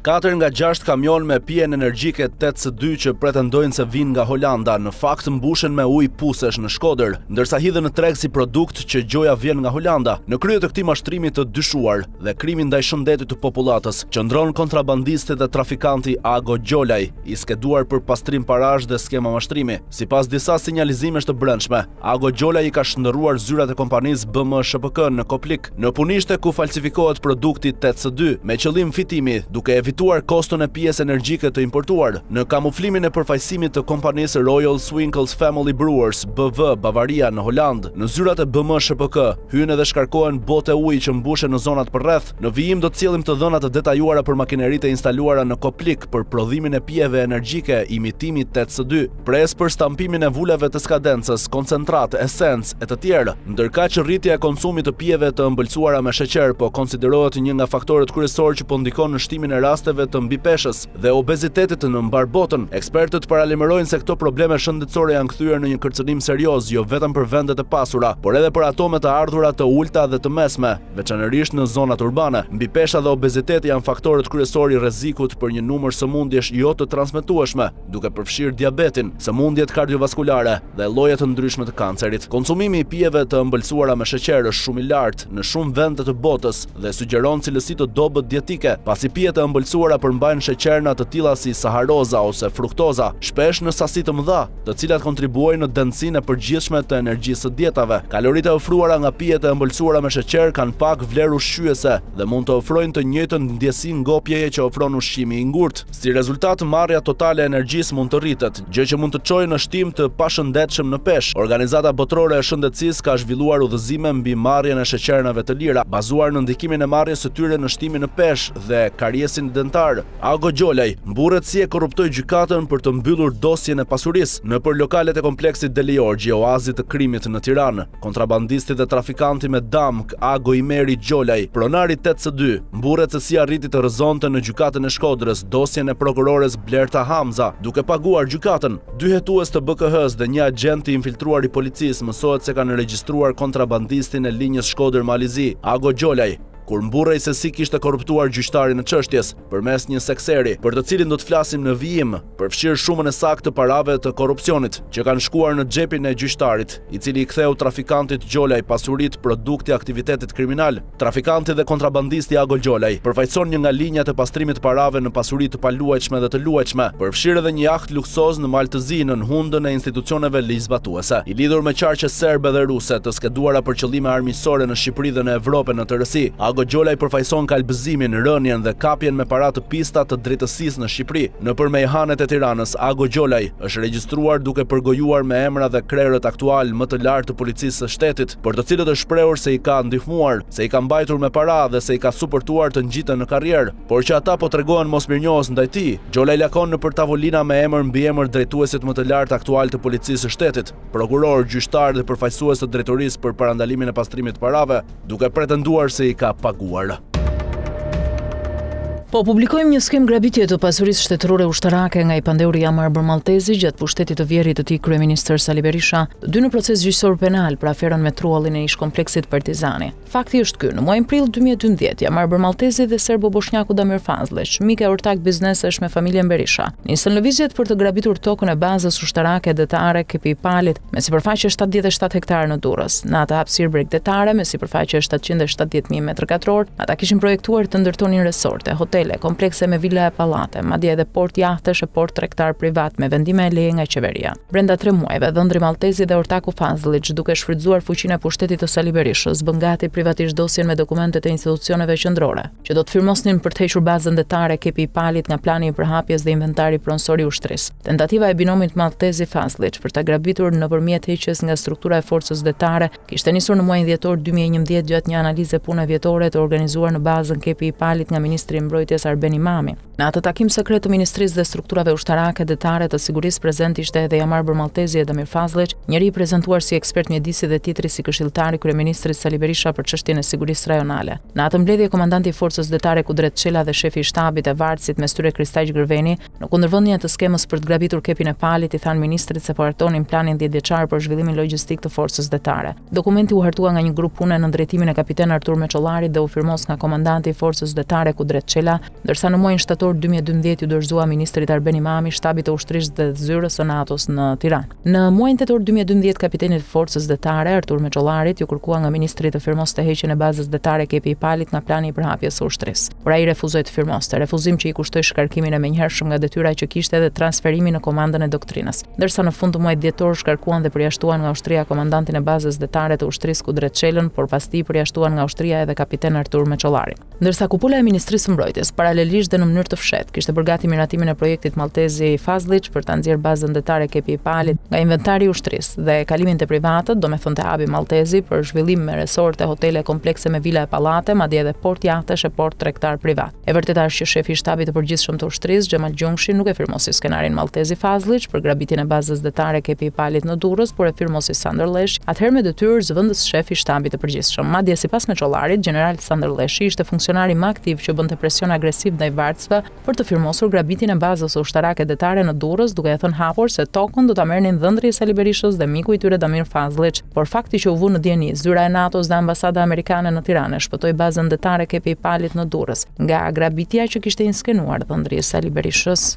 4 nga 6 kamion me pijen energjike 8S2 që pretendojnë se vinë nga Holanda në fakt mbushen me ujë pusesh në Shkodër, ndërsa hidhen në treg si produkt që gjoja vjen nga Holanda. Në krye të këtij mashtrimi të dyshuar dhe krimi ndaj shëndetit të popullatës, qëndron kontrabandisti dhe trafikanti Ago Gjolaj, i skeduar për pastrim parash dhe skema mashtrimi. Sipas disa sinjalizimesh të brendshme, Ago Gjolaj i ka shndërruar zyrat e kompanisë BM SHPK në Koplik, në punishte ku falsifikohet produkti 8S2 me qëllim fitimi, duke evituar koston e pijes energjike të importuar. Në kamuflimin e përfaqësimit të kompanisë Royal Swinkels Family Brewers BV Bavaria në Holand, në zyrat e BM SHPK hyn edhe shkarkohen bote uji që mbushen në zonat përreth. Në vijim do të cillim të dhëna të detajuara për makineritë e instaluara në Koplik për prodhimin e pijeve energjike imitimi 8S2, pres për stampimin e vuleve të skadencës, koncentrat, esencë e të tjerë, ndërkaq që rritja e konsumit të pijeve të ëmbëlsuara me sheqer po konsiderohet një nga faktorët kryesorë që po ndikon në shtimin e rasteve të mbipeshës dhe obezitetit në mbar botën. Ekspertët paralajmërojnë se këto probleme shëndetësore janë kthyer në një kërcënim serioz jo vetëm për vendet e pasura, por edhe për ato me të ardhurat të ulta dhe të mesme, veçanërisht në zonat urbane. Mbipesha dhe obeziteti janë faktorët kryesorë i rrezikut për një numër sëmundjesh jo të transmetueshme, duke përfshirë diabetin, sëmundjet kardiovaskulare dhe lloje të ndryshme të kancerit. Konsumimi i pijeve të ëmbëlsuara me sheqer është shumë i lartë në shumë vende të botës dhe sugjeron cilësi të dobët dietike, pasi pijet e ëmbëlsuara përmbajnë sheqerna të tilla si saharoza ose fruktoza, shpesh në sasi të mëdha, të cilat kontribuojnë në dënsinë e përgjithshme të energjisë së dietave. Kaloritë e ofruara nga pijet e ëmbëlsuara me sheqer kanë pak vlerë ushqyese dhe mund të ofrojnë të njëjtën ndjesi ngopjeje që ofron ushqimi i ngurtë. Si rezultat, marrja totale e energjisë mund të rritet, gjë që mund të çojë në shtim të pashëndetshëm në peshë. Organizata Botërore e Shëndetësisë ka zhvilluar udhëzime mbi marrjen e sheqernave të lira, bazuar në ndikimin e marrjes së tyre në shtimin në peshë dhe kariesin dentar. Ago Gjolaj mburret si e korruptoi gjykatën për të mbyllur dosjen e pasurisë nëpër lokalet e kompleksit Deliorgji, oazit të krimit në Tiranë. Kontrabandisti dhe trafikanti me damk Ago Imeri Gjolaj, pronari 8S2, mburret se si arriti të rrëzonte në gjykatën e Shkodrës dosjen e prokurores Blerta Hamza, duke paguar gjykatën. 2 hetues të BKH-s dhe një agent i infiltruar i policisë mësohet se kanë regjistruar kontrabandistin e linjës Shkodër-Malizi, Ago Gjolaj, kur mburrej se si kishte korruptuar gjyqtarin e çështjes përmes një sekseri, për të cilin do të flasim në vijim, përfshir shumën e saktë të parave të korrupsionit që kanë shkuar në xhepin e gjyqtarit, i cili i ktheu trafikantit Gjolaj pasuritë produkti aktivitetit kriminal. Trafikanti dhe kontrabandisti Ago Gjolaj përfaqëson një nga linjat e pastrimit të parave në pasuri të paluajtshme dhe të luajtshme, përfshir edhe një jaht luksoz në Maltëzi në hundën e institucioneve ligjzbatuese. I lidhur me qarqe serbe dhe ruse të skeduara për qëllime armiqësore në Shqipëri dhe në Evropë në tërësi, Ago Gjolaj përfaqëson kalbëzimin, rënien dhe kapjen me para të pista të drejtësisë në Shqipëri. Nëpër mejhanet e Tiranës, Ago Gjolaj është regjistruar duke përgojuar me emra dhe krerët aktual më të lartë të policisë së shtetit, për të cilët është shprehur se i ka ndihmuar, se i ka mbajtur me para dhe se i ka suportuar të ngjiten në karrierë, por që ata po tregohen mosmirnjohës ndaj tij. Gjolaj lakon nëpër tavolina me emër mbi emër drejtuesit më të lartë aktual të policisë së shtetit, prokuror, gjyqtar dhe përfaqësues të drejtorisë për parandalimin e pastrimit të parave, duke pretenduar se i ka paguar. Po publikojmë një skem grabitje të pasurisë shtetërore ushtarake nga i pandeuri Amarbër Maltezi gjatë pushtetit të vjerrit të tij kryeministër Sali Berisha, dy në proces gjyqësor penal për aferën me truallin e ish kompleksit Partizani. Fakti është ky, në muajin prill 2012, Amarbër Maltezi dhe serbo-bosnjaku Damir Fazleq, mik e ortak biznesesh me familjen Berisha, nisën lëvizjet për të grabitur tokën e bazës ushtarake detare Kepi i Palit me sipërfaqe 77 hektarë në Durrës. Në atë hapësirë bregdetare me sipërfaqe 770.000 m2, ata kishin projektuar të ndërtonin resorte, komplekse me villa e pallate, madje edhe port jahtesh e port tregtar privat me vendime e leje nga qeveria. Brenda 3 muajve, dhëndri Maltezi dhe ortaku Fazliq, duke shfrytzuar fuqinë e pushtetit të Sali Berishës, bën gati privatisht dosjen me dokumentet e institucioneve qendrore, që do të firmosnin për të hequr bazën detare Kepi i Palit nga plani i përhapjes dhe inventari pronësor i ushtrisë. Tentativa e binomit Maltezi-Fazliq për ta grabitur nëpërmjet heqjes nga struktura e forcës detare kishte nisur në muajin dhjetor 2011 gjatë një analize pune vjetore të organizuar në bazën Kepi i Palit nga ministri i mbrojtjes Arben Imami. Në atë takim sekret të Ministrisë dhe strukturave ushtarake detare të sigurisë prezent ishte edhe Amarbër Maltezi e Damir Fazleq, njëri i prezantuar si ekspert mjedisi dhe titri si këshilltar i kryeministrit Sali Berisha për çështjen e sigurisë rajonale. Në atë mbledhje komandanti i forcës detare Kudret Çela dhe shefi i shtabit e varësit me styre Kristaq Gërveni, në kundërvendje të skemës për të grabitur Kepin e Palit, i thanë ministrit se po hartonin planin 10-vjeçar për zhvillimin logjistik të forcës detare. Dokumenti u hartua nga një grup pune në drejtimin e kapiten Artur Meçollarit dhe u firmos nga komandanti i forcës detare Kudret Çela, ndërsa në muajin shtator 2012 u dorëzua ministrit Arben Imami shtabit të ushtrisë dhe zyrës së NATO-s në Tiranë. Në muajin tetor 2012 kapiteni i forcës detare Artur Meçollarit ju kërkua nga ministri të firmoste heqjen e bazës detare Kepi i Palit nga plani i përhapjes së ushtrisë. Por ai refuzoi të firmoste, refuzim që i kushtoi shkarkimin e menjëhershëm nga detyra që kishte dhe transferimin në komandën e doktrinës. Ndërsa në fund të muajit dhjetor shkarkuan dhe përjashtuan nga ushtria komandantin e bazës detare të ushtrisë Kudret Çelën, por pasti përjashtuan nga ushtria edhe kapiten Artur Meçollari. Ndërsa kupula e Ministrisë së Mbrojtjes paralelisht dhe në mënyrë të fshehtë kishte bërgati miratimin e projektit Maltezi Fazliç për ta nxjerrë bazën detare Kepi i Palit nga inventari i ushtrisë dhe kalimin te privatët, domethënë te habi Maltezi për zhvillim me resorte, hotele, komplekse me vila e pallate, madje edhe port jahtesh e port tregtar privat. E vërteta është që shefi i shtabit të përgjithshëm të ushtrisë, Xhemal Gjungshi, nuk e firmosi skenarin Maltezi Fazliç për grabitjen e bazës detare Kepi i Palit në Durrës, por e firmosi Sander Leshi, atëherë me detyrë zëvendës shefi i shtabit të përgjithshëm. Madje sipas Meçollarit, general Sander Leshi ishte funksionari më aktiv që bënte presion agresiv ndaj varësve për të firmosur grabitjen e bazës ushtarake detare në Durrës, duke e thënë hapur se tokën do ta merrnin dhëndri i Sali Berishës dhe miku i tyre Damir Fazliç, por fakti që u vu në dieni, zyra e NATO-s dhe ambasada amerikane në Tiranë shpëtoi bazën detare Kepi i Palit në Durrës nga grabitja që kishte inskenuar dhëndri i Sali Berishës.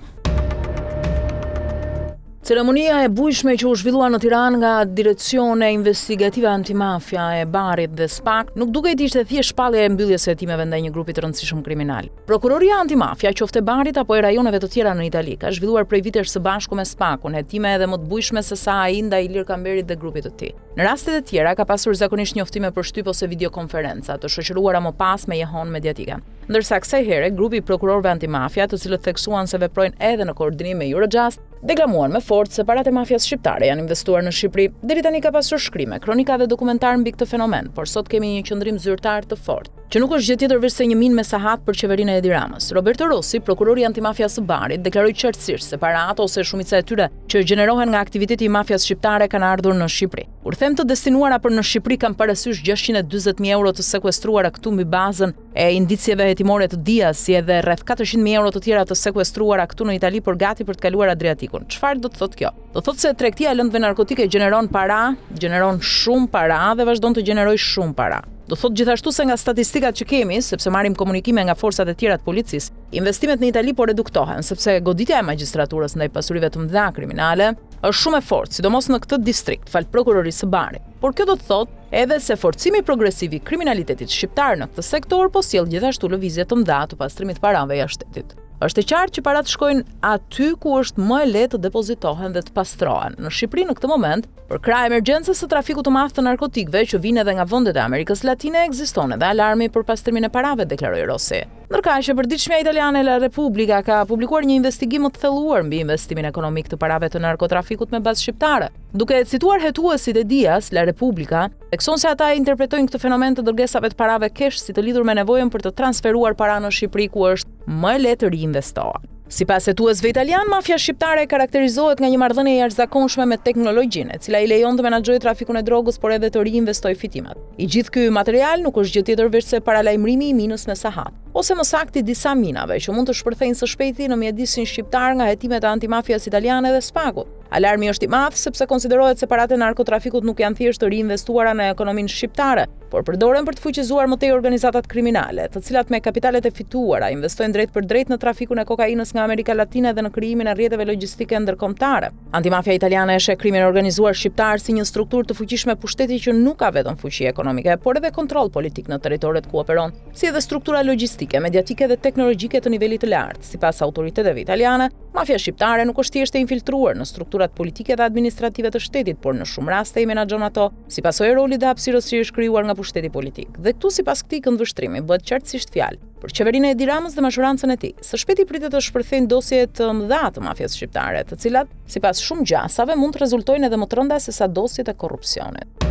Ceremonia e bujshme që u zhvillua në Tiranë nga Direcione Investigative Antimafia e Barit dhe SPAK nuk duket ishte thjesht shpallja e mbylljes së hetimeve ndaj një grupi të rëndësishëm kriminal. Prokuroria Antimafia, qoftë e Barit apo e rajoneve të tjera në Itali, ka zhvilluar prej vitesh së bashku me SPAK-un hetime edhe më të bujshme se sa ai ndaj Ilir Kamberit dhe grupit të tij. Në rastet e tjera ka pasur zakonisht njoftime për shtyp ose videokonferenca, të shoqëruara më pas me jehon mediatike. Ndërsa kësaj here grupi i prokurorëve antimafia, të cilët theksuan se veprojnë edhe në koordinim me Eurojust, deklamuan me forcë se parat e mafias shqiptare janë investuar në Shqipëri. Deri tani ka pasur shkrime, kronika dhe dokumentar mbi këtë fenomen, por sot kemi një qendrim zyrtar të fortë, që nuk është gjë tjetër veç se një minë me sahat për qeverinë e Edi Ramës. Roberto Rossi, prokurori antimafia së Barit, deklaroi qartësisht se parat ose shumica e tyre që gjenerohen nga aktiviteti i mafias shqiptare kanë ardhur në Shqipëri. Kur them të destinuara për në Shqipëri kam parasysh 640.000 euro të sekuestruara këtu mbi bazën e indicieve hetimore të Dias, si edhe rreth 400.000 euro të tjera të sekuestruara këtu në Itali por gati për të kaluar Adriatikun. Çfarë do të thotë kjo? Do të thotë se tregtia e lëndëve narkotike gjeneron para, gjeneron shumë para dhe vazhdon të gjenerojë shumë para. Do thotë gjithashtu se nga statistikat që kemi, sepse marrim komunikime nga forcat e tjera të policisë, investimet në Itali po reduktohen, sepse goditja e magjistraturës ndaj pasurive të mëdha kriminale është shumë e fortë, sidomos në këtë distrikt, fal prokurorisë së Barit. Por kjo do të thotë edhe se forcimi progresiv i kriminalitetit shqiptar në këtë sektor po sjell gjithashtu lëvizje të mëdha të pastrimit parave jashtë shtetit. Është e qartë që parat shkojnë aty ku është më e lehtë të depozitohen dhe të pastrohen. Në Shqipëri në këtë moment, për krah emergjencës së trafikut të madh të narkotikëve që vijnë edhe nga vendet e Amerikës Latine, ekziston edhe alarmi për pastrimin e parave, deklaroi Rossi. Ndërkaq që përditshmja italiane La Repubblica ka publikuar një investigim të thelluar mbi investimin ekonomik të parave të narkotrafikut me bazë shqiptare. Duke cituar hetuesit e Dias, La Repubblica thekson se ata interpretojnë këtë fenomen të dërgesave të parave kesh si të lidhur me nevojën për të transferuar para në Shqipëri ku është më e lehtë riinvestohen. Sipas hetuesve italian, mafia shqiptare karakterizohet nga një marrëdhënie e jashtëzakonshme me teknologjinë, e cila i lejon të menaxhojë trafikun e drogës por edhe të riinvestojë fitimet. I gjithë ky material nuk është gjë tjetër veç se paralajmërimi i minës me sahat, ose më saktë disa minave që mund të shpërthejnë së shpejti në mjedisin shqiptar nga hetimet e antimafias italiane dhe SPAK-ut. Alarmi është i madh sepse konsiderohet se paratë e narkotrafikut nuk janë thjesht të riinvestuara në ekonominë shqiptare, por përdoren për të fuqizuar më tej organizatat kriminale, të cilat me kapitalet e fituara investojnë drejt për drejt në trafikun e kokainës nga Amerika Latine dhe në krijimin e rrjeteve logjistike ndërkombëtare. Antimafia italiane e sheh krimin organizuar shqiptar si një strukturë të fuqishme pushteti që nuk ka vetëm fuqi ekonomike, por edhe kontroll politik në territoret ku operon, si edhe struktura logjistike, mediatike dhe teknologjike të nivelit të lartë. Sipas autoriteteve italiane, mafia shqiptare nuk është thjesht e infiltruar në strukturat politike dhe administrative të shtetit, por në shumë raste i menaxhon ato si pasojë e rolit dhe hapësirës që është krijuar nga pushteti politik. Dhe këtu sipas këtij këndvështrimi bëhet qartësisht fjalë për qeverinë e Edi Ramës dhe mashurancën e tij. Së shpejti pritet të shpërthejnë dosje të mëdha të mafias shqiptare, të cilat sipas shumë gjasave mund të rezultojnë edhe më të rënda se sa dosjet e korrupsionit.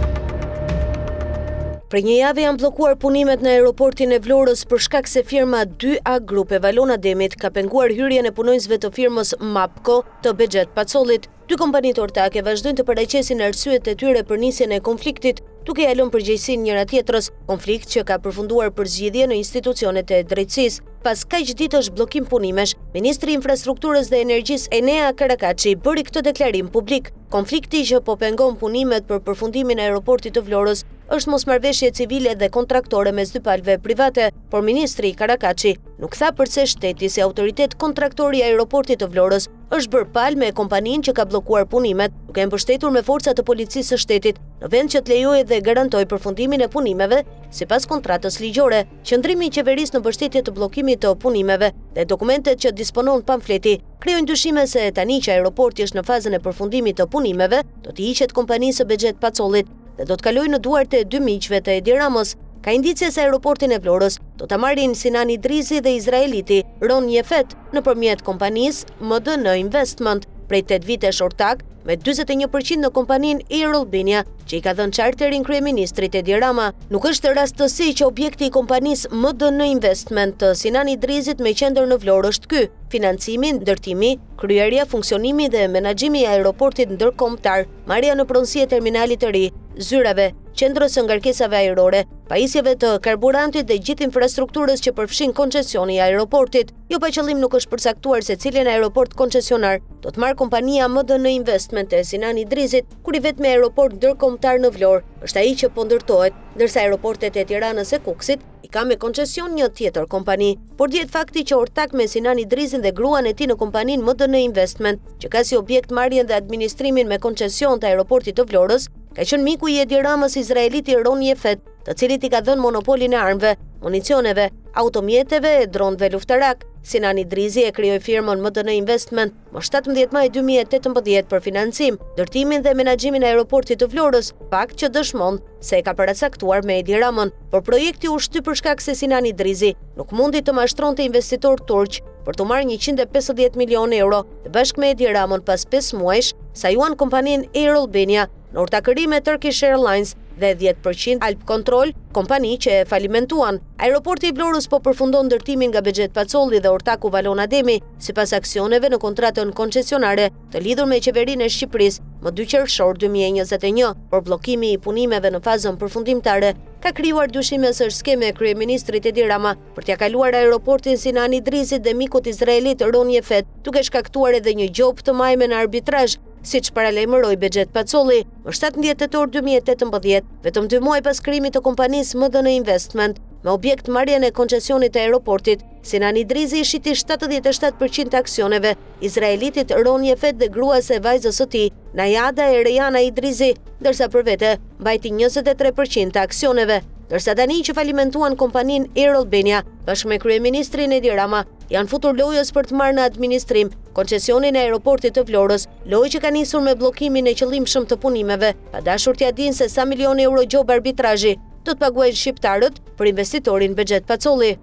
Për një javë janë bllokuar punimet në aeroportin e Vlorës për shkak se firma 2A Group e Valona Demit ka penguar hyrjen e punonjësve të firmës Mapco të Bexhet Pacollit. Dy kompanitë ortake vazhdojnë të paraqesin arsyet e tyre për nisjen e konfliktit, duke ia lënë përgjegjësinë njëra tjetrës, konflikt që ka përfunduar për zgjidhje në institucionet e drejtësisë. Pas kaq ditësh bllokim punimesh, Ministri i Infrastrukturës dhe Energjisë Enea Karakaçi bëri këtë deklarim publik. Konflikti që po pengon punimet për përfundimin e aeroportit të Vlorës është mosmarrveshje civile dhe kontraktore mes dy palëve private, por ministri Karakaçi nuk tha përse shteti si autoritet kontraktori i aeroportit të Vlorës është bërë palë me kompaninë që ka bllokuar punimet, duke mbështetur me forca të policisë së shtetit, në vend që të lejojë dhe garantoj përfundimin e punimeve sipas kontratës ligjore. Qëndrimi i qeverisë në mbështetje të bllokimit të punimeve dhe dokumentet që disponon pamfleti krijojnë dyshime se tani që aeroporti është në fazën e përfundimit të punimeve, do të hiqet kompanisë së Bexhet Pacollit dhe do të kalojë në duart e dy miqve të Edi Ramës. Ka indicie se aeroportin e Vlorës do ta marrin Sinani Drizi dhe izraeliti Ron Jefet nëpërmjet kompanisë MDN Investment, prej 8 vitesh ortak me 41% në kompaninë Air Albania, që i ka dhënë charterin kryeministrit Edi Rama. Nuk është rastësi që objekti i kompanisë MDN Investment të Sinani Drizit me qendër në Vlorë është ky: financimi, ndërtimi, kryerja, funksionimi dhe menaxhimi i aeroportit ndërkombëtar, marrja në pronësi e terminalit të ri, zyrave, qendrës së ngarkesave ajrore, pajisjeve të karburantit dhe gjithë infrastrukturës që përfshin koncesioni i aeroportit. Jo pa qëllim nuk është përcaktuar se cilin aeroport koncesionar do të marrë kompania MDN Investment e Sinani Drizit, kur i vetmi aeroport ndërkombëtar në Vlorë është ai që po ndërtohet, ndërsa aeroportet e Tiranës e Kukësit i ka me koncesion një tjetër kompani. Por dihet fakti që ortak me Sinani Drizin dhe gruan e tij në kompaninë MDN Investment, që ka si objekt marrjen dhe administrimin me koncesion të aeroportit të Vlorës, ka qenë miku i Edi Ramës izraeliti Ron Jefet, të cilit i ka dhënë monopolin e armëve, municioneve, automjeteve e dronëve luftarak. Sinani Drizi e krijoi firmën MDN Investment më 17 maj 2018 për financim, ndërtimin dhe menaxhimin e aeroportit të Vlorës, fakt që dëshmon se e ka paracaktuar me Edi Ramën. Por projekti u shtyp për shkak se Sinani Drizi nuk mundi të mashtronte investitor turq për të marrë 150 milion euro dhe bashkë me Edi Ramën pas 5 muajsh sajuan kompaninë Air Albania në ortakëri me Turkish Airlines dhe 10% Alp Control, kompani që e falimentuan. Aeroporti i Vlorës po përfundon ndërtimin nga Bexhet Pacolli dhe ortaku Valon Ademi, sipas aksioneve në kontratën koncesionare të lidhur me qeverinë e Shqipërisë më 2 qershor 2021, por bllokimi i punimeve në fazën përfundimtare ka krijuar dyshime se është skeme e kryeministrit Edi Rama për t'ia kaluar aeroportin Sinani Drizit dhe mikut izraelit Ron Jefet, duke shkaktuar edhe një gjop të majme në arbitrazh, siç paralajmëroi Bexhet Pacolli. Më 17 tetor 2018, vetëm 2 muaj pas krijimit të kompanisë MDN Investment, me objekt marrjen e koncesionit të aeroportit, Sinani Drizi i shiti 77% të aksioneve izraelitit Ron Jefet dhe gruas e vajzës së tij, Najada e Rejana Idrizi, ndërsa për vete mbajti 23% të aksioneve. Ndërsa tani që falimentuan kompaninë Air Albania, bashkë me kryeministrin Edi Rama, janë futur lojës për të marrë në administrim koncesionin e aeroportit të Vlorës, lojë që ka nisur me bllokimin e qëllimshëm të punimeve, pa dashur t'ia dinë se sa milion euro gjob arbitrazhi do të paguajnë shqiptarët për investitorin Bexhet Pacolli.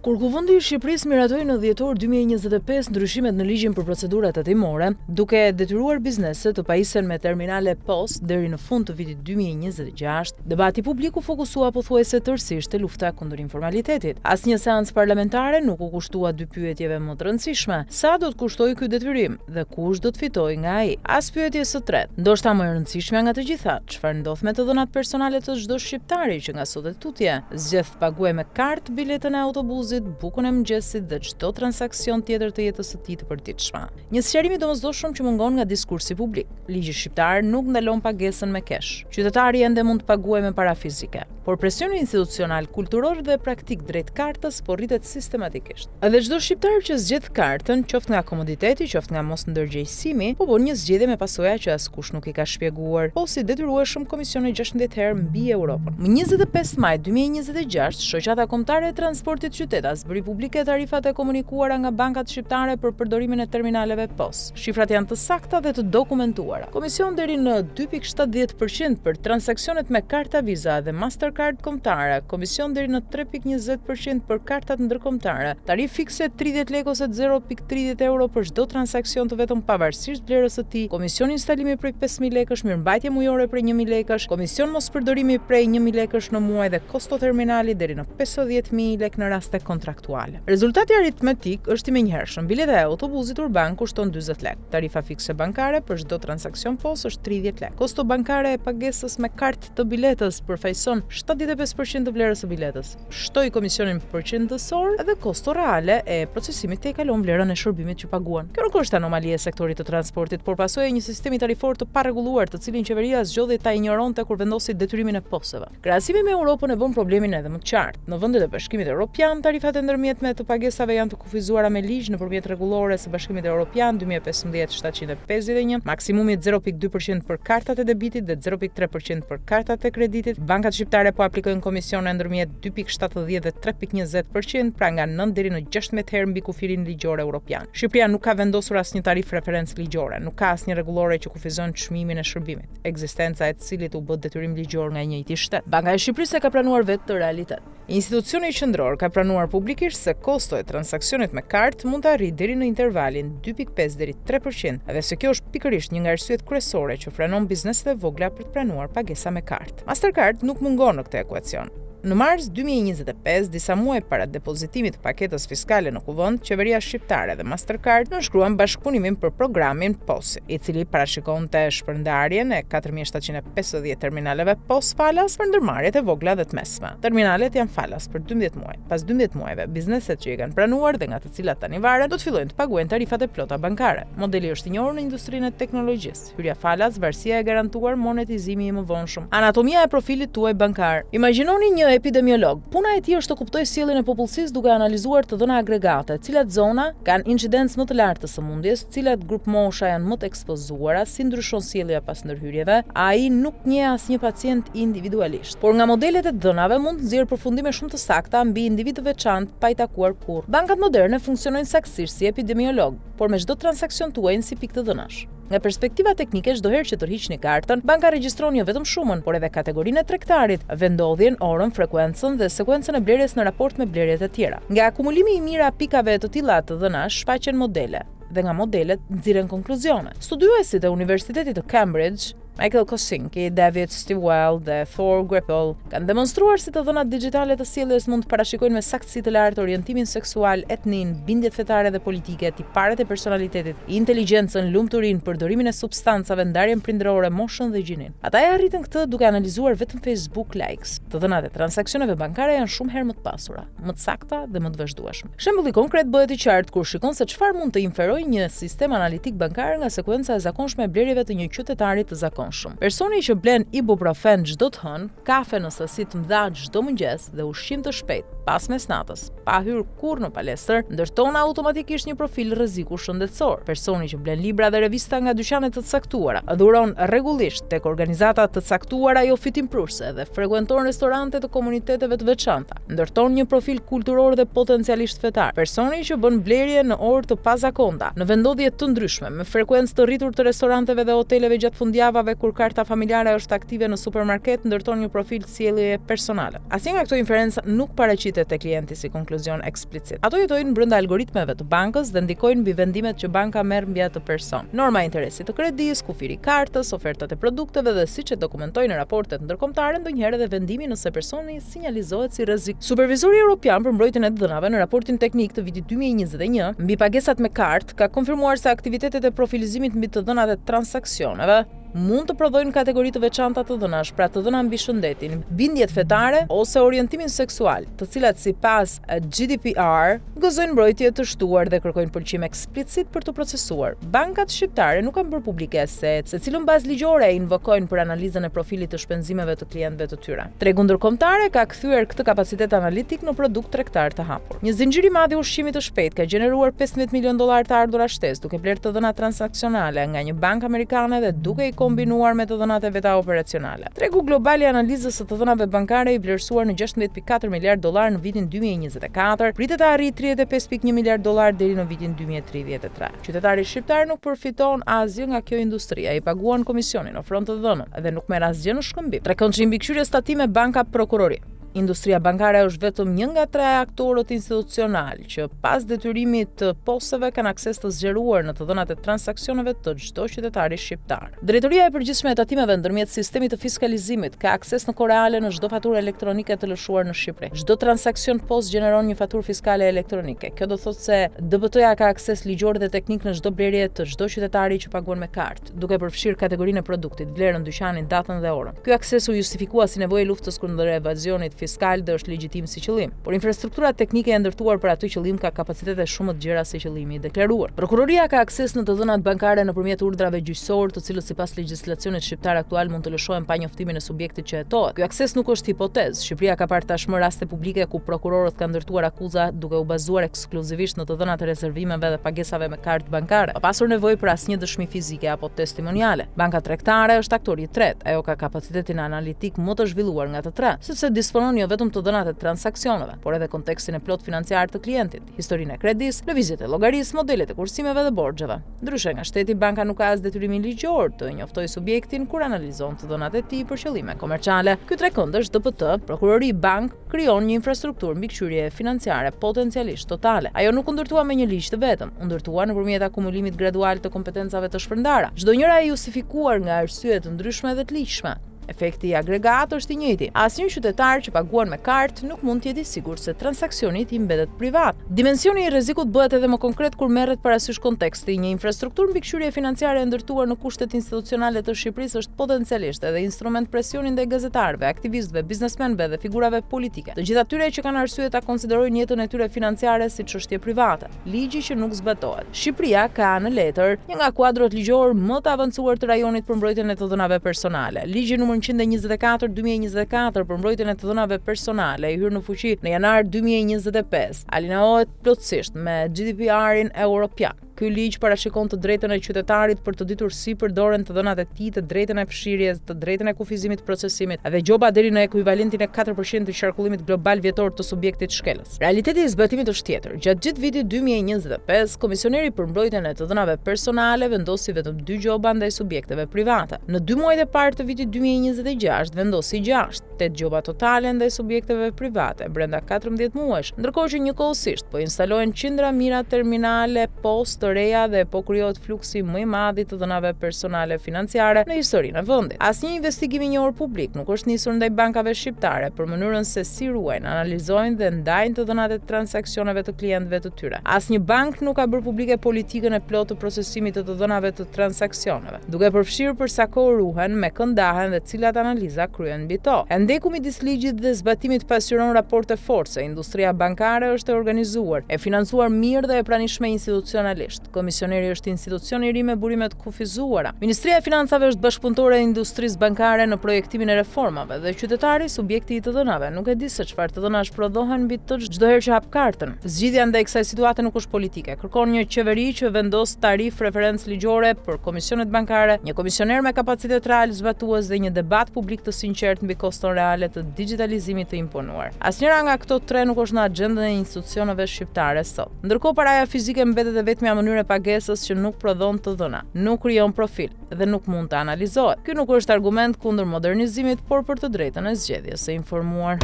Kur Kuvendi i Shqipërisë miratoi në dhjetor 2025 ndryshimet në ligjin për procedurat hetimore, duke detyruar bizneset të pajisen me terminale post deri në fund të vitit 2026, debati publik u fokusua pothuajse tërësisht te lufta kundër informalitetit. Asnjë seancë parlamentare nuk u kushtua dy pyetjeve më të rëndësishme: sa do të kushtojë ky detyrim dhe kush do të fitojë nga ai? As pyetjes së tretë, ndoshta më e rëndësishme nga të gjitha, çfarë ndodh me të dhënat personale të çdo shqiptari që nga sot e tutje zgjedh të paguajë me kartë biletën e autobusit, bukën e mëngjesit dhe çdo transaksion tjetër të jetës së tij të përditshme. Një sqarim i domosdoshëm që mungon nga diskursi publik. Ligji shqiptar nuk ndalon pagesën me kesh. Qytetari ende mund të paguajë me para fizike, por presioni institucional, kulturor dhe praktik drejt kartës po rritet sistematikisht. Edhe çdo shqiptar që zgjedh kartën, qoftë nga komoditeti, qoftë nga mos ndërgjegjësimi, po bën një zgjedhje me pasoja që askush nuk i ka shpjeguar, po si detyrueshëm Komisioni 16 herë mbi Europën. Më 25 maj 2026, shoqata kombëtare e transportit qytet zbëri publike tarifat e komunikuara nga bankat shqiptare për përdorimin e terminaleve POS. Shifrat janë të sakta dhe të dokumentuara. Komision deri në 2.70% për transaksionet me karta Visa dhe Mastercard kombëtare, komision deri në 3.20% për kartat ndërkombëtare, tarifë fikse 30 lekë ose 0.30 euro për çdo transaksion të vetëm pavarësisht vlerës së tij, komision instalimi prej 5.000 lekësh, mirëmbajtje mujore prej 1.000 lekësh, komision mos përdorimi prej 1.000 lekësh në muaj dhe kosto terminali deri në 50.000 lekë në rast të kontraktuale. Rezultati aritmetik është i menjëhershëm. Bileta e autobusit urban kushton 40 lekë. Tarifa fikse bankare për çdo transakcion POS është 30 lekë. Kosto bankare e pagesës me kartë të biletës përfaqëson 75% të vlerës së biletës. Shtoi komisionin përqendësor dhe kosto reale e procesimit te kalon vlerën e shërbimit që paguan. Kjo nuk është anomali e sektorit të transportit, por pasojë e një sistemi tarifor të parregulluar, të cilin qeveria zgjodhi ta injoronte kur vendosi detyrimin e POS-eve. Krahasimi me Europën e bën problemin edhe më të qartë. Në vendet e Bashkimit Evropian, tarifat e ndërmjetme të pagesave janë të kufizuara me ligj nëpërmjet rregullores së Bashkimit Evropian 2015-751, maksimumi 0.2% për kartat e debitit dhe 0.3% për kartat e kreditit. Bankat shqiptare po aplikojnë komisione ndërmjet 2.70 dhe 3.20%, pra nga 9 deri në 16 herë mbi kufirin ligjor evropian. Shqipëria nuk ka vendosur asnjë tarifë referencë ligjore, nuk ka asnjë rregullore që kufizon çmimin e shërbimit, ekzistenca e cilit u bë detyrim ligjor nga njëjti shtet. Banka e Shqipërisë e ka pranuar vetë të realitet. Institucioni qendror ka pranuar publikisht se kosto e transaksionit me kartë mund të arrijë deri në intervalin 2.5 deri 3% dhe se kjo është pikërisht një nga arsyet kryesore që frenon bizneset e vogla për të pranuar pagesa me kartë. Mastercard nuk mungon në këtë ekuacion. Në mars 2025, disa muaj para depozitimit të paketës fiskale në kuvend, qeveria shqiptare dhe Mastercard nënshkruan bashkëpunimin për programin POS, i cili parashikonte shpërndarjen e 4750 terminaleve POS falas për ndërmarrjet e vogla dhe të mesme. Terminalet janë falas për 12 muaj. Pas 12 muajve, bizneset që i kanë pranuar dhe nga të cilat tani varen, do të fillojnë të paguajnë tarifat e plota bankare. Modeli është i njohur në industrinë e teknologjisë. Hyrja falas, varësia e garantuar, monetizimi i mëvonshëm. Anatomia e profilit tuaj bankar. Imagjinoni një epidemiolog. Puna e tij është të kuptojë sjelljen e popullsisë duke analizuar të dhëna agregate, cilat zona kanë incidencë më të lartë të sëmundjes, cilat grup mosha janë më të ekspozuara, si ndryshon sjellja pas ndërhyrjeve. Ai nuk njeh asnjë pacient individualisht, por nga modelet e dhënave mund të nxjerrë përfundime shumë të sakta mbi individ të veçantë pa i takuar kurrë. Bankat moderne funksionojnë saktësisht si epidemiolog, por me çdo transaksion tuajnë si pikë të dhënash. Nga perspektiva teknike, çdo herë që tërhiqni kartën, banka regjistron jo vetëm shumën, por edhe kategorinë e tregtarit, vendodhjen, orën, frekuencën dhe sekuencën e blerjes në raport me blerjet e tjera. Nga akumulimi i mirë a pikave të tilla të dhënash, shfaqen modele dhe nga modelet nxirren konkluzione. Studiuesit e Universitetit të Cambridge, Michael Kosinski, David Stilwell dhe Thor Greppel kanë demonstruar si të dhënat digjitale të sjelljes mund të parashikojnë me saktësi të lartë orientimin seksual, etnin, bindjet fetare dhe politike, tiparet e personalitetit, inteligjencën, lumturinë, përdorimin e substancave, ndarjen prindërore, moshën dhe gjinin. Ata e arritën këtë duke analizuar vetëm Facebook likes. Të dhënat e transaksioneve bankare janë shumë herë më të pasura, më të sakta dhe më të vazhdueshme. Shembulli konkret bëhet i qartë kur shikon se çfarë mund të inferojë një sistem analitik bankar nga sekuenca e zakonshme e blerjeve të një qytetari të zakonshëm. Personi që blen ibuprofen çdo të hënë, kafe në sasi të mëdha çdo mëngjes dhe ushqim të shpejt pas mesnatës, pa hyrë kurrë në palestër, ndërton automatikisht një profil rreziku shëndetësor. Personi që blen libra dhe revista nga dyqanet të caktuara, dhuron rregullisht tek organizata të caktuara jo fitimprurse dhe frekuenton restorante të komuniteteve të veçanta, ndërton një profil kulturor dhe potencialisht fetar. Personi që bën blerje në orë të pazakonta, në vendodhje të ndryshme, me frekuencë të rritur të restoranteve dhe hoteleve gjatë fundjavave kur karta familjare është aktive në supermarket, ndërton një profil sjelljeje personale. Asnjë nga këto inferenca nuk paraqitet te klienti si konkluzion eksplicit. Ato jetojnë brenda algoritmeve të bankës dhe ndikojnë mbi vendimet që banka merr mbi atë person. Norma e interesit të kredis, kufiri i kartës, ofertat e produkteve dhe siç e dokumentojnë raportet ndërkombëtare, ndonjëherë edhe vendimi nëse personi sinjalizohet si rrezik. Supervizori Evropian për mbrojtjen e dhënave në raportin teknik të vitit 2021 mbi pagesat me kartë ka konfirmuar se aktivitetet e profilizimit mbi të dhënat e transaksioneve mund të prodhojnë kategori të veçanta të dhënash, pra të dhëna mbi shëndetin, bindjet fetare ose orientimin seksual, të cilat sipas GDPR gëzojnë mbrojtje të shtuar dhe kërkojnë pëlqim eksplicit për të procesuar. Bankat shqiptare nuk kanë bërë publike se cilën bazë ligjore e invokojnë për analizën e profilit të shpenzimeve të klientëve të tyre. Tregu ndërkombëtar ka kthyer këtë kapacitet analitik në produkt tregtar të hapur. Një zinxhir i madh i ushqimit të shpejtë ka gjeneruar $15 milion të ardhura shtesë duke blerë të dhëna transaksionale nga një bankë amerikane dhe duke i kombinuar me të dhënat e veta operacionale. Tregu global i analizës së të dhënave bankare i vlerësuar në $16.4 miliard në vitin 2024, pritet të arrijë $35.1 miliard deri në vitin 2033. Qytetari shqiptar nuk përfiton asgjë nga kjo industri, ai paguan komisionin, ofron të dhënën dhe nuk merr asgjë në shkëmbim. Trekon që mbikëqyrjes tatime banka prokurori. Industria bankare është vetëm një nga 3 aktorët institucional që pas detyrimit të posteve kanë akses të zgjeruar në të dhënat e transaksioneve të çdo qytetari shqiptar. Drejtoria e përgjithshme e tatimeve ndërmjet sistemit të fiskalizimit ka akses në kohë reale në çdo faturë elektronike të lëshuar në Shqipëri. Çdo transaksion post gjeneron një faturë fiskale elektronike. Kjo do thotë se DBT-ja ka akses ligjor dhe teknik në çdo blerje të çdo qytetari që paguan me kartë, duke përfshirë kategorinë e produktit, vlerën, dyqanin, datën dhe orën. Ky akses u justifikua si nevojë e luftës kundër evazionit fiskal dhe është legjitim si qëllim, por infrastruktura teknike e ndërtuar për atë qëllim ka kapacitete shumë të gjera se qëllimi i deklaruar. Prokuroria ka akses në të dhënat bankare nëpërmjet urdhrave gjyqësor, të cilët sipas legjislacionit shqiptar aktual mund të lëshohen pa njoftimin e subjektit që hetohet. Ky akses nuk është hipotezë. Shqipëria ka parë tashmë raste publike ku prokurorët kanë ndërtuar akuza duke u bazuar ekskluzivisht në të dhënat e rezervimeve dhe pagesave me kartë bankare, pa pasur nevojë për asnjë dëshmi fizike apo testimoniale. Banka tregtare është aktori i tretë. Ajo ka kapacitetin analitik më të zhvilluar nga të tre, sepse disponon jo vetëm të dhënat e transaksioneve, por edhe kontekstin e plot financiar të klientit, historinë e kredis, lëvizjet e llogarisë, modelet e kursimeve dhe borxheve. Ndryshe nga shteti, banka nuk ka as detyrimin ligjor të njoftojë subjektin kur analizon të dhënat e tij për qëllime komerciale. Ky trekëndësh DPT, prokurori bank, krijon një infrastrukturë mbikëqyrje financiare potencialisht totale. Ajo nuk u ndërtua me një ligj të vetëm, u ndërtua nëpërmjet akumulimit gradual të kompetencave të shpërndara. Çdo njëra e justifikuar nga arsye të ndryshme dhe të ligjshme. Efekti i agregat është i njëjti. Asnjë qytetar që paguan me kartë nuk mund të jetë i sigurt se transaksioni i tij mbetet privat. Dimensioni i rrezikut bëhet edhe më konkret kur merret parasysh konteksti. Një infrastrukturë mbikëqyrje financiare e ndërtuar në kushtet institucionale të Shqipërisë është potencialisht edhe instrument presioni ndaj gazetarëve, aktivistëve, biznesmenëve dhe figurave politike. Të gjithë atyre që kanë arsye ta konsiderojnë jetën e tyre financiare si çështje private, ligji që nuk zbatohet. Shqipëria ka në letër një nga kuadrot ligjor më të avancuar të rajonit për mbrojtjen e të dhënave personale. Ligji numër 124/2024 për mbrojtjen e të dhënave personale i hyrë në fuqi në janar 2025. Alineohet plotësisht me GDPR-in evropian. Ky ligj parashikon të drejtën e qytetarit për të ditur si përdoren të dhënat e tij, të drejtën e fshirjes, të drejtën e kufizimit të procesimit, dhe gjoba deri në ekuivalentin e 4% të qarkullimit global vjetor të subjektit shkelës. Realiteti i zbatimit është tjetër. Gjatë gjithë vitit 2025, Komisioneri për mbrojtjen e të dhënave personale vendosi vetëm 2 gjoba ndaj subjekteve private. Në 2 muajt e parë të vitit 2026 vendosi 6, 8 gjoba totale ndaj subjekteve private brenda 14 muajsh, ndërkohë që njëkohësisht po instalohen qindra mira terminale post reja dhe po krijohet fluksi më i madh i të dhënave personale financiare në historinë e vendit. Asnjë investigim i njohur publik nuk është nisur ndaj bankave shqiptare për mënyrën se si ruajnë, analizojnë dhe ndajnë të dhënat e transaksioneve të klientëve të tyre. Asnjë bank nuk ka bërë publike politikën e plotë të procesimit të dhënave të transaksioneve, duke përfshirë për sa kohë ruhen, me kë ndahen dhe cilat analiza kryen mbi to. Ndeku midis ligjit dhe zbatimit pasqyron raporte force. Industria bankare është e organizuar, e financuar mirë dhe e pranishme institucionalisht. Komisioneri është institucion i ri me burime të kufizuara. Ministria e Financave është bashkëpunëtore e industrisë bankare në projektimin e reformave dhe qytetari subjekti i të dhënave nuk e di se çfarë të dhënash prodhohen mbi të çdo herë që hap kartën. Zgjidhja ndaj kësaj situate nuk është politike. Kërkon një qeveri që vendos tarif referencë ligjore për komisionet bankare, një komisioner me kapacitet real zbatues dhe një debat publik të sinqert mbi koston reale të digitalizimit të imponuar. Asnjëra nga këto 3 nuk është në agjendën e institucioneve shqiptare sot. Ndërkohë paraja fizike mbetet e vetmja mënyrë e pagesës që nuk prodhon të dhëna, nuk krijon profil dhe nuk mund të analizohet. Ky nuk është argument kundër modernizimit, por për të drejtën e zgjedhjes së informuar.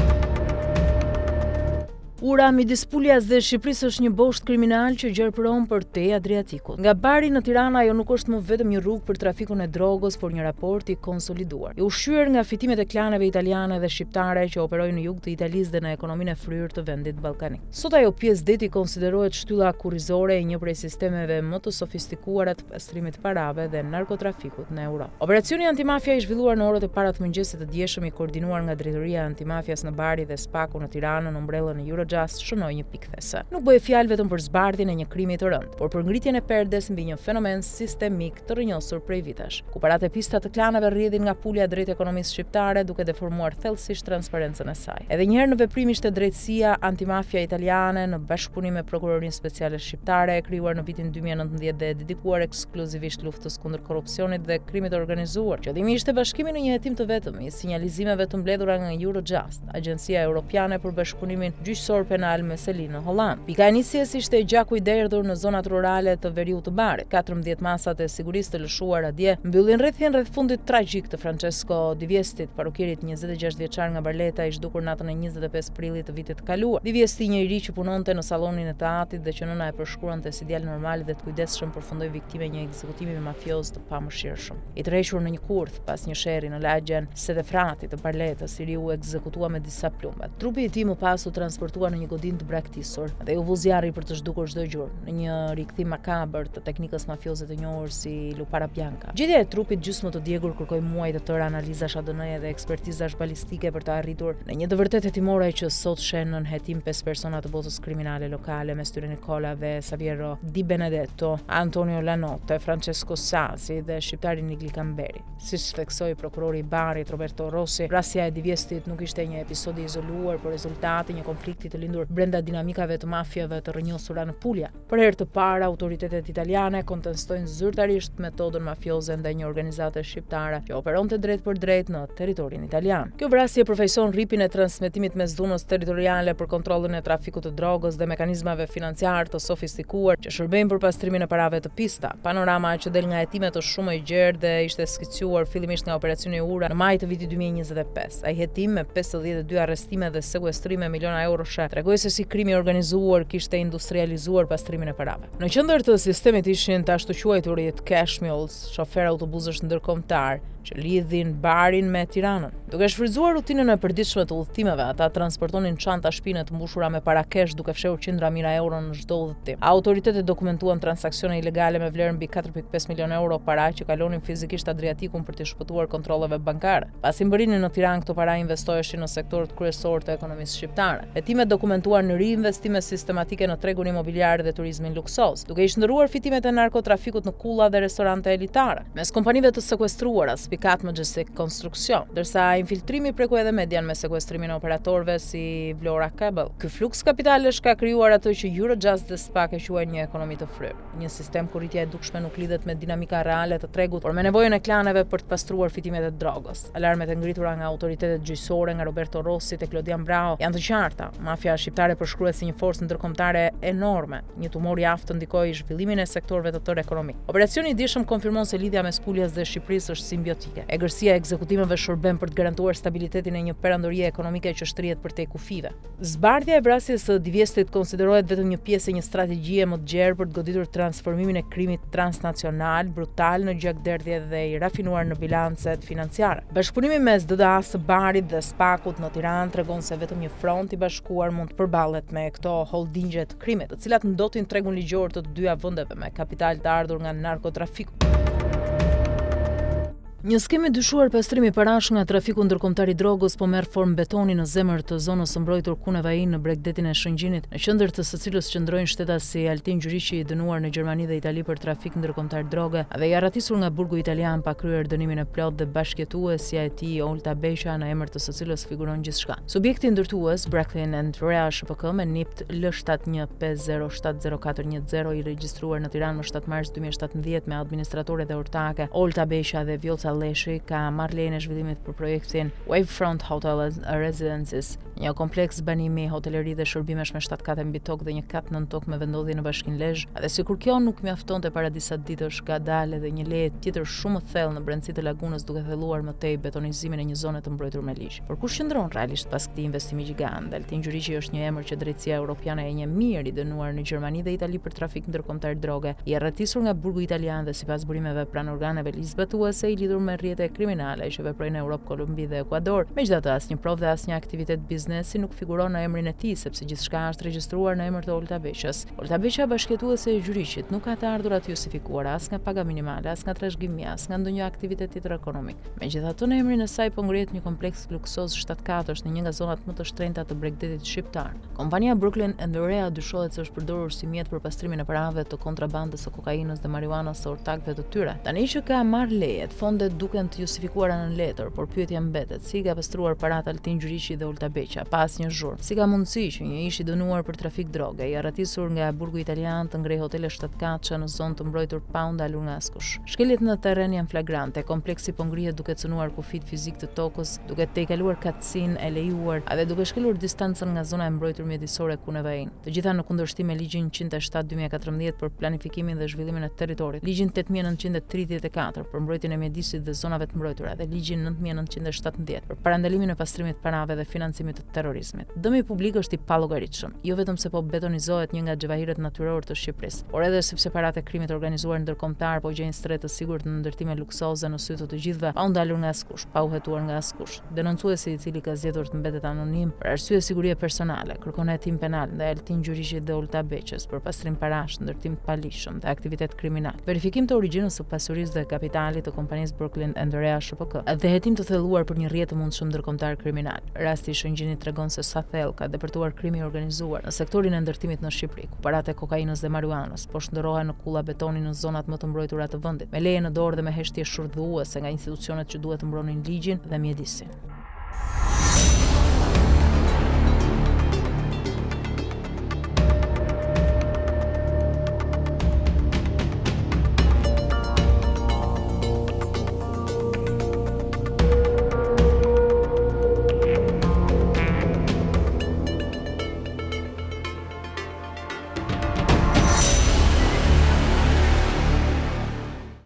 Ura midis Puljaz dhe Shqipërisë është një bosht kriminal që gjerpëron për te Adriatikut. Nga Bari në Tirana ajo nuk është më vetëm një rrugë për trafikun e drogës, por një raport i konsoliduar, i ushqyer nga fitimet e klaneve italiane dhe shqiptare që operojnë në jug të Italisë dhe në ekonominë e fryrë të vendit ballkanik. Sot ajo pjesë deti konsiderohet shtylla kurrizore e një prej sistemeve më të sofistikuara të pastrimit parave dhe narkotrafikut në Europë. Operacioni antimafia i zhvilluar në orët e para të mëngjesit të dieshëm, i koordinuar nga Drejtoria e Antimafias në Bari dhe Spaku në Tiranë në umbrellën e Eurojust, shënoi një pikë these. Nuk bëhej fjalë vetëm për zbardhjen e një krimi të rënd, por për ngritjen e perdes mbi një fenomen sistemik të rrënjosur prej vitesh, ku parat e pista të klaneve rrjedhin nga Pulja drejt ekonomisë shqiptare, duke deformuar thellësisht transparencën e saj. Edhe një herë në veprim ishte drejtësia antimafia italiane në bashkëpunim me Prokurorinë Speciale Shqiptare, e krijuar në vitin 2019 dhe dedikuar ekskluzivisht luftës kundër korrupsionit dhe krimit të organizuar. Qëllimi ishte bashkimi në një hetim të vetëm i sinjalizimeve të mbledhura nga Eurojust, Agjencia Europiane për Bashkëpunimin Gjyqësor gjyqësor penal me Selin në Holland. Pika e nisjes ishte gjaku i derdhur në zonat rurale të Veriut të Barit. 14 masat e sigurisë të lëshuar atje mbyllin rreth fundit tragjik të Francesco Di Viestit, parukierit 26 vjeçar nga Barletta, i zhdukur natën e 25 prillit të vitit të kaluar. Di Viesti, një i ri që punonte në sallonin e teatrit dhe që nëna e përshkruante si djalë normal dhe të kujdesshëm, përfundoi viktime një ekzekutimi mafioz të pamëshirshëm. I tërhequr në një kurth pas një sherri në lagjen Sedefrati të Barlettës, i ri u ekzekutua me disa plumba. Trupi i tij më pas u transportua në një godinë të braktisur dhe u vu zjarri për të zhdukur çdo gjurmë, në një rikthim makabër të teknikës mafioze të njohur si Lupara Bianca. Gjetja e trupit gjysmë të djegur kërkoi muaj të tëra analizash ADN dhe ekspertizash balistike për të arritur në një të vërtetë hetimore që sot shen në hetim 5 persona të botës kriminale lokale, mes tyre Nicola dhe Saviero Di Benedetto, Antonio Lanotte, Francesco Sasi dhe shqiptari Nigli Camberi. Siç theksoi prokurori i Barit Roberto Rossi, vrasja e Di Viestit nuk ishte një episod i izoluar, por rezultati një konflikti të lindur brenda dinamikave të mafiave të rrënjosura në Puglia. Për herë të parë, autoritetet italiane kontestojnë zyrtarisht metodën mafioze ndaj një organizate shqiptare që operonte drejt për drejt në territorin italian. Kjo vrasje përfaqëson rripin e transmetimit mes dhunës territoriale për kontrollin e trafikut të drogës dhe mekanizmave financiar të sofistikuar që shërbejnë për pastrimin e parave të pista. Panorama që del nga hetimet të shumë e gjerë dhe ishte skicuar fillimisht nga operacioni Ura në maj të vitit 2025. Ai hetim me 52 arrestime dhe sekuestrime miliona euroshe tregoi se si krimi i organizuar kishte industrializuar pastrimin e parave. Në qendër të sistemit ishin të ashtu quajturit cash mules, shofer autobusësh ndërkombëtar që lidhin Barin me Tiranën. Duke shfrytzuar rutinën e përditshme të udhëtimeve, ata transportonin çanta shpine të mbushura me para kesh duke fshehur qindra mijëra euro në çdo udhëtim. Autoritetet dokumentuan transaksione ilegale me vlerë mbi 4.5 milionë euro para që kalonin fizikisht Adriatikun për të shpëtuar kontrolleve bankare. Pasi mbërrinin në Tiranë, këto para investoheshin në sektorët kryesor të ekonomisë shqiptare. Hetimet dokumentuan riinvestime sistematike në tregun imobiliar dhe turizmin luksoz, duke i shndërruar fitimet e narkotrafikut në kulla dhe restorante elitare. Mes kompanive të sekuestruara Picat Majestic Construction, ndërsa infiltrimi preku edhe median me sekuestrimin e operatorëve si Vlora Cable. Ky fluks kapitalesh ka krijuar atë që Eurojust dhe SPAC e quajnë një ekonomi të fryrë, një sistem ku rritja e dukshme nuk lidhet me dinamika reale të tregut, por me nevojën e klaneve për të pastruar fitimet e drogës. Alarmet e ngritura nga autoritetet gjyqësore, nga Roberto Rossi te Claudian Brao, janë të qarta. Mafia shqiptare përshkruhet si një forcë ndërkombëtare enorme, një tumor i aftë ndikoi zhvillimin e sektorëve të tërë ekonomik. Operacioni i dijshëm konfirmon se lidhja mes Puglias dhe Shqipërisë është simbiotik. Egërsia e ekzekutimeve shërben për të garantuar stabilitetin e një perandorie ekonomike që shtrihet përtej kufive. Zbardhja e vrasjes së Di Viestit konsiderohet vetëm një pjesë e një strategjie më të gjerë për të goditur transformimin e krimit transnacional, brutal në gjakderdhje dhe i rafinuar në bilancet financiare. Bashkëpunimi mes DDA-s së Barit dhe SPAC-ut në Tiranë tregon se vetëm një front i bashkuar mund të përballet me këto holdingje të krimit, të cilat ndotin tregun ligjor të dyja vendeve me kapital të ardhur nga narkotrafiku. Një skemë dyshuar pastrimi parash nga trafiku ndërkombëtar i drogës po merr formë betoni në zemër të zonës së mbrojtur Kunevain në bregdetin e Shëngjinit, në qendër të së cilës qëndrojnë shteta si Altin Gjyriqi, i dënuar në Gjermani dhe Itali për trafik ndërkombëtar droge, dhe i arratisur nga burgu italian pa kryer dënimin e plot dhe bashkëjetuesja e tij Olta Besha, në emër të së cilës figuron gjithçka. Subjekti ndërtues Brooklyn and Rea SHPK me NIPT L7150700410 i regjistruar në Tiranë më 7 mars 2017 me administratore dhe ortake Olta Besha dhe Vjolca Leshi ka marrë lejen e zhvillimit për projektin Wavefront Hotel Residences, një kompleks banimi, hoteleri dhe shërbimesh me 7 kate mbi tokë dhe një kat nën tokë me vendodhje në Bashkinë Lezhë. Dhe sikur kjo nuk mjaftonte para disa ditësh ka dalë edhe një leje tjetër shumë e thellë në brendësi të lagunës, duke thelluar më tej betonizimin e një zone të mbrojtur me ligj. Por kush qëndron realisht pas këtij investimi gjigant? Altin Gjyriqi është një emër që drejtësia europiane e njeh mirë, i dënuar në Gjermani dhe Itali për trafik ndërkombëtar droge, i arratisur nga burgu italian dhe sipas burimeve pranë organeve ligjzbatuese i lidhur me rrjete kriminale që veprojnë në Europë, Kolumbi dhe Ekuador. Megjithatë, asnjë provë dhe asnjë aktivitet biznesi nuk figuron në emrin e tij, sepse gjithçka është regjistruar në emër të Olta Beshës. Olta Besha, bashkëjetuese e Gjyriqit, nuk ka të ardhurat justifikuara as nga paga minimale, as nga trashëgimi, as nga ndonjë aktivitet tjetër ekonomik. Megjithatë, në emrin e saj po ngrihet një kompleks luksoz 7 katësh në një nga zonat më të shtrenjta të bregdetit shqiptar. Kompania Brooklyn and Rea dyshohet se është përdorur si mjet për pastrimin e parave të kontrabandës së kokainës dhe marijuanës së ortakëve të tyre. Tani që ka marrë lejet, fondet duken të justifikuara në letër, por pyetja mbetet, si ka pastruar paratë Altin Gjyriqi dhe Ulta Beqa pas një zhurmë? Si ka mundësi që një ish i dënuar për trafik droge, i arratisur nga burgu italian të ngrejë hotele shtatkaçe në zonë të mbrojtur pa u ndalur nga askush? Shkeljet në terren janë flagrante, kompleksi po ngrihet duke cënuar kufit fizik të tokës, duke tejkaluar katësinë e lejuar, edhe duke shkelur distancën nga zona e mbrojtur mjedisore ku nevain. Të gjitha në kundërshtim me ligjin 107/2014 për planifikimin dhe zhvillimin e territorit, ligjin 8934 për mbrojtjen e mjedisit dhe zonave të mbrojtura dhe ligjin 9917 për parandalimin e pastrimit parave dhe financimit të terrorizmit. Dëmi publik është i pallogaritshëm, jo vetëm se po betonizohet një nga xhevahiret natyrore të Shqipërisë, por edhe sepse paratë e krimit organizuar ndërkombëtar po gjejnë shtret të sigurt në ndërtime luksoze në sy të të gjithëve, pa u ndalur nga askush, pa u hetuar nga askush. Denoncuesi i cili ka zgjedhur të mbetet anonim për arsye sigurie personale, kërkon hetim penal ndaj Altin Gjyriqit dhe Ulta Beqës për pastrim parash, ndërtim të palishëm dhe aktivitet kriminal, verifikim të origjinës së pasurisë dhe kapitalit të kompanisë Brooklyn Andrea SHPK dhe hetim të thelluar për një rrjet të mundshëm ndërkombëtar kriminal. Rasti i shëngjinit tregon se sa thellë ka depërtuar krimi organizuar në sektorin e ndërtimit në Shqipëri, ku paratë e kokainës dhe marijuanës po shndërrohen në kulla betoni në zonat më të mbrojtura të vendit, me leje në dorë dhe me heshtje shurdhëuese nga institucionet që duhet të mbronin ligjin dhe mjedisin.